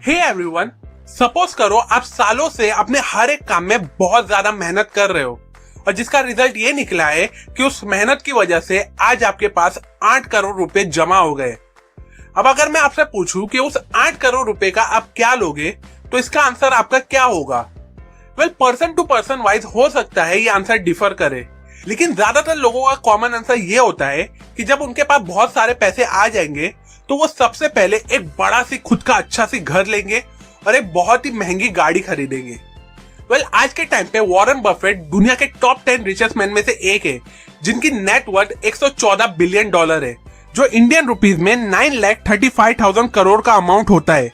Hey everyone, suppose करो आप सालों से अपने हर एक काम में बहुत ज्यादा मेहनत कर रहे हो और जिसका रिजल्ट ये निकला है कि उस मेहनत की वजह से आज आपके पास 8 करोड़ रुपए जमा हो गए। अब अगर मैं आपसे पूछूं कि उस 8 करोड़ रुपए का आप क्या लोगे तो इसका आंसर आपका क्या होगा? Well, person to person wise हो सकता है ये आंसर डिफर करे, लेकिन ज्यादातर लोगों का कॉमन आंसर ये होता है कि जब उनके पास बहुत सारे पैसे आ जाएंगे तो वो सबसे पहले एक बड़ा सी खुद का अच्छा सी घर लेंगे और एक बहुत ही महंगी गाड़ी खरीदेंगे। वेल, आज के टाइम पे वॉरेन बफेट दुनिया के टॉप 10 रिचेस्ट मैन में से एक है, जिनकी नेट वर्थ 114 बिलियन डॉलर है, जो इंडियन रुपीज में 9,35,000 करोड़ का अमाउंट होता है।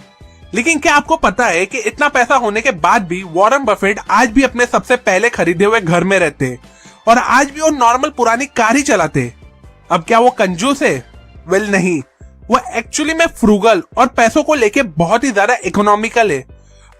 लेकिन क्या आपको पता है कि इतना पैसा होने के बाद भी वॉरेन बफेट आज भी अपने सबसे पहले खरीदे हुए घर में रहते हैं और आज भी वो नॉर्मल पुरानी कार ही चलाते हैं। अब क्या वो कंजूस है? वेल, नहीं, वो एक्चुअली में फ्रूगल और पैसों को लेके बहुत ही ज्यादा इकोनॉमिकल है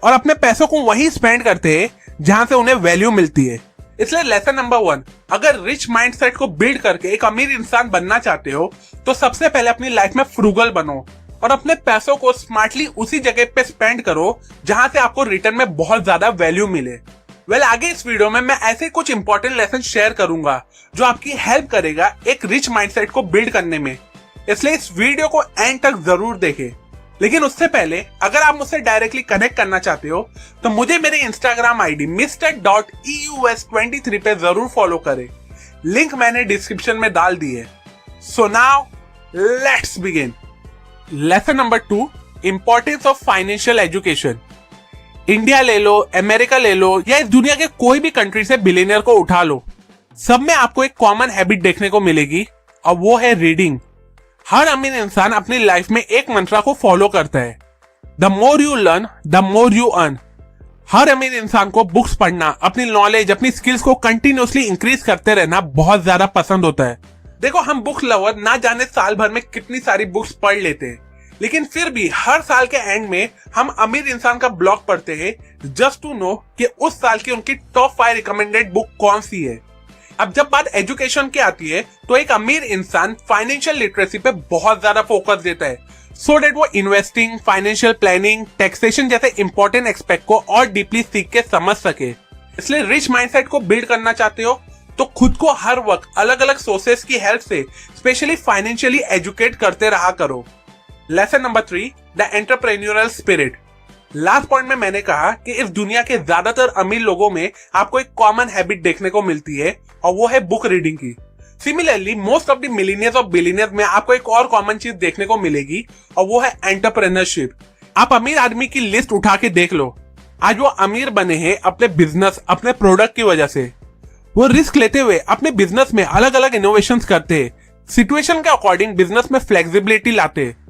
और अपने पैसों को वहीं स्पेंड करते हैं जहां से उन्हें वैल्यू मिलती है। इसलिए लेसन नंबर 1, अगर रिच माइंडसेट को बिल्ड करके एक अमीर इंसान बनना चाहते हो तो सबसे पहले अपनी लाइफ में फ्रूगल बनो और अपने पैसों को स्मार्टली उसी जगह पे स्पेंड करो जहां से आपको रिटर्न में बहुत ज्यादा वैल्यू मिले। वेल, आगे इस वीडियो में मैं ऐसे कुछ इंपॉर्टेंट लेसन शेयर करूंगा जो आपकी हेल्प करेगा एक रिच माइंडसेट को बिल्ड करने में, इसलिए इस वीडियो को एंड तक जरूर देखें। लेकिन उससे पहले अगर आप मुझसे डायरेक्टली कनेक्ट करना चाहते हो तो मुझे मेरे इंस्टाग्राम आईडी Mr.EUS23 पे जरूर फॉलो करें, लिंक मैंने डिस्क्रिप्शन में डाल दी है। So now let's begin. Lesson number 2, importance of financial education. India ले लो, अमेरिका ले लो या इस दुनिया के कोई भी कंट्री से बिलियनियर को उठा लो, सब में आपको एक कॉमन हैबिट देखने को मिलेगी और वो है रीडिंग। हर अमीर इंसान अपनी लाइफ में एक मंत्रा को फॉलो करता है, the more you learn the more you earn. हर अमीर इंसान को बुक्स पढ़ना, अपनी नॉलेज, अपनी स्किल्स को कंटिन्यूअसली इंक्रीज करते रहना बहुत ज्यादा पसंद होता है। देखो, हम बुक लवर ना जाने साल भर में कितनी सारी बुक्स पढ़ लेते हैं, लेकिन फिर भी हर साल के एंड में हम अमीर इंसान का ब्लॉग पढ़ते हैं जस्ट टू नो कि उस साल की उनकी टॉप 5 रिकमेंडेड बुक कौन सी है। अब जब बात एजुकेशन की आती है तो एक अमीर इंसान फाइनेंशियल लिटरेसी पे बहुत ज्यादा फोकस देता है सो डेट वो इन्वेस्टिंग, फाइनेंशियल प्लानिंग, टैक्सेशन जैसे इंपॉर्टेंट एस्पेक्ट को और डीपली सीख के समझ सके। इसलिए रिच माइंडसेट को बिल्ड करना चाहते हो तो खुद को हर वक्त अलग अलग सोर्सेस की हेल्प से स्पेशली फाइनेंशियली एजुकेट करते रहा करो। Lesson number 3, the entrepreneurial spirit. Last point में मैंने कहा कि इस दुनिया के ज्यादातर अमीर लोगों में आपको एक कॉमन हैबिट देखने को मिलती है और वो है बुक रीडिंग की। Similarly most of the millionaires और बिलियनियर्स में आपको एक और कॉमन चीज देखने को मिलेगी और वो है एंटरप्रेन्योरशिप। आप अमीर आदमी की लिस्ट उठा के देख लो, आज वो अमीर बने हैं अपने बिजनेस, अपने प्रोडक्ट की वजह से। वो रिस्क लेते हुए अपने बिजनेस में अलग अलग इनोवेशंस करते हैं, सिचुएशन के अकॉर्डिंग बिजनेस में फ्लेक्सिबिलिटी लाते हैं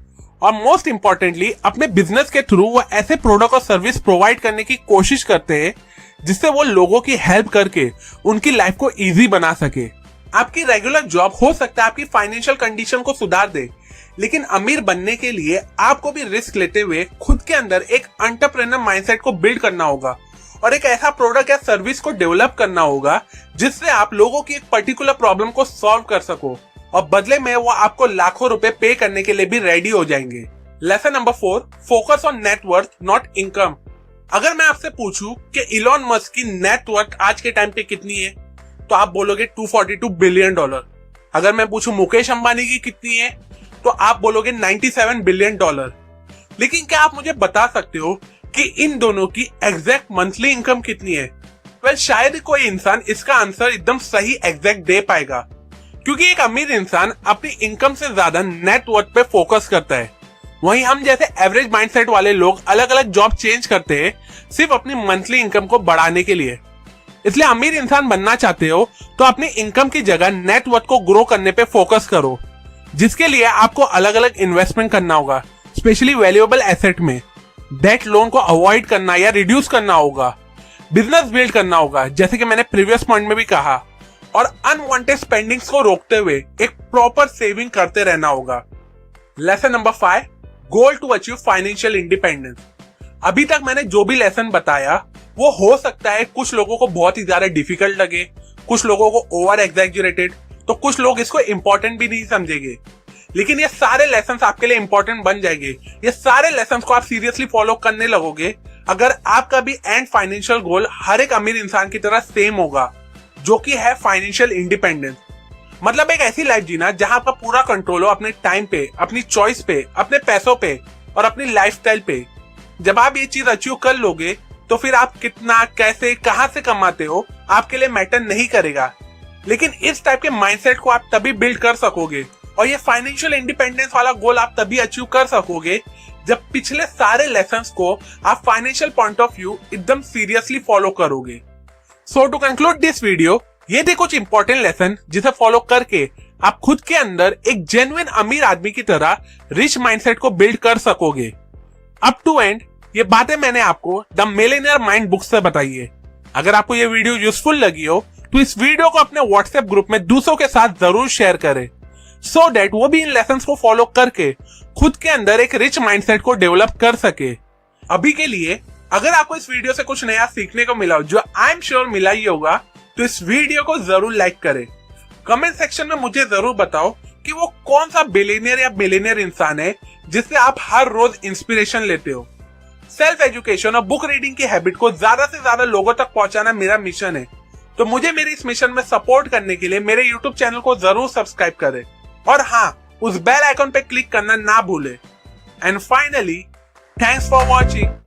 और मोस्ट इंपॉर्टेंटली अपने बिजनेस के थ्रू वो ऐसे प्रोडक्ट और सर्विस प्रोवाइड करने की कोशिश करते हैं जिससे वो लोगों की हेल्प करके उनकी लाइफ को इजी बना सके। आपकी रेगुलर जॉब हो सकता है आपकी फाइनेंशियल कंडीशन को सुधार दे, लेकिन अमीर बनने के लिए आपको भी रिस्क लेते हुए खुद के अंदर एक एंटरप्रेन्योर माइंडसेट को बिल्ड करना होगा और एक ऐसा प्रोडक्ट या सर्विस को डेवलप करना होगा जिससे आप लोगों की एक पर्टिकुलर प्रॉब्लम को सॉल्व कर सको और बदले में वो आपको लाखों रुपए पे करने के लिए भी रेडी हो जाएंगे। Lesson number 4, focus on net worth not income. अगर मैं आपसे पूछूं कि इलॉन मस्क की नेटवर्थ आज के टाइम पे कितनी है तो आप बोलोगे 242 बिलियन डॉलर। अगर मैं पूछूं मुकेश अंबानी की कितनी है तो आप बोलोगे 97 बिलियन डॉलर। लेकिन क्या आप मुझे बता सकते हो कि इन दोनों की एग्जैक्ट मंथली इनकम कितनी है? वेल, शायद कोई इंसान इसका आंसर एकदम सही एग्जैक्ट दे पाएगा, क्योंकि एक अमीर इंसान अपनी इनकम से ज्यादा नेटवर्थ पे फोकस करता है। वहीं हम जैसे एवरेज माइंडसेट वाले लोग अलग अलग जॉब चेंज करते हैं सिर्फ अपनी मंथली इनकम को बढ़ाने के लिए। इसलिए अमीर इंसान बनना चाहते हो तो अपनी इनकम की जगह नेटवर्थ को ग्रो करने पे फोकस करो, जिसके लिए आपको अलग अलग इन्वेस्टमेंट करना होगा, स्पेशली वैल्यूएबल एसेट में। डेट लोन को अवॉइड करना या रिड्यूस करना होगा, बिजनेस बिल्ड करना होगा जैसे कि मैंने प्रीवियस पॉइंट में भी कहा, और अनवांटेड स्पेंडिंग्स को रोकते हुए एक प्रॉपर सेविंग करते रहना होगा। Lesson number 5, goal to achieve financial independence. अभी तक मैंने जो भी लेसन बताया वो हो सकता है कुछ लोगों को बहुत ही ज्यादा डिफिकल्ट लगे, कुछ लोगों को ओवर एग्जैजरेटेड, तो कुछ लोग इसको इंपॉर्टेंट भी नहीं समझेंगे। लेकिन ये सारे लेसन्स आपके लिए इंपॉर्टेंट बन जाएंगे। ये सारे लेसन्स को आप सीरियसली फॉलो करने लगोगे अगर आपका भी एंड फाइनेंशियल गोल हर एक अमीर इंसान की तरह सेम होगा, जो कि है फाइनेंशियल इंडिपेंडेंस। मतलब एक ऐसी लाइफ जीना जहां आपका पूरा कंट्रोल हो अपने टाइम पे, अपनी चॉइस पे, अपने पैसों पे और अपनी लाइफस्टाइल पे। जब आप ये चीज अचीव कर लोगे तो फिर आप कितना, कैसे, कहां से कमाते हो आपके लिए मैटर नहीं करेगा। लेकिन इस टाइप के माइंडसेट को आप तभी बिल्ड कर सकोगे और ये फाइनेंशियल इंडिपेंडेंस वाला गोल आप तभी अचीव कर सकोगे जब पिछले सारे लेसन्स को आप फाइनेंशियल पॉइंट ऑफ व्यू एकदम सीरियसली फॉलो करोगे। सो टू कंक्लूड दिस वीडियो, ये थे कुछ इंपॉर्टेंट लेसन जिसे फॉलो करके आप खुद के अंदर एक जेन्युइन अमीर आदमी की तरह रिच माइंडसेट को बिल्ड कर सकोगे। अप टू एंड ये बातें मैंने आपको द मिलियनेयर माइंड बुक से बताई है। अगर आपको ये वीडियो यूजफुल लगी हो तो इस वीडियो को अपने व्हाट्सएप ग्रुप में दूसरों के साथ जरूर शेयर करें, सो दैट वो भी इन लेसन्स को फॉलो करके खुद के अंदर एक रिच माइंडसेट को डेवलप कर सके। अभी के लिए अगर आपको इस वीडियो से कुछ नया सीखने को मिला हो, जो आई एम श्योर मिला ही होगा, तो इस वीडियो को जरूर लाइक करें। कमेंट सेक्शन में मुझे जरूर बताओ कि वो कौन सा बिलियनियर या मिलियनियर इंसान है जिससे आप हर रोज इंस्पिरेशन लेते हो। सेल्फ एजुकेशन और बुक रीडिंग की हैबिट को ज्यादा से ज्यादा लोगों तक पहुंचाना मेरा मिशन है, तो मुझे मेरे इस मिशन में सपोर्ट करने के लिए मेरे यूट्यूब चैनल को जरूर सब्सक्राइब करें और हाँ, उस बेल आइकन पे क्लिक करना ना भूले। And finally, thanks for watching.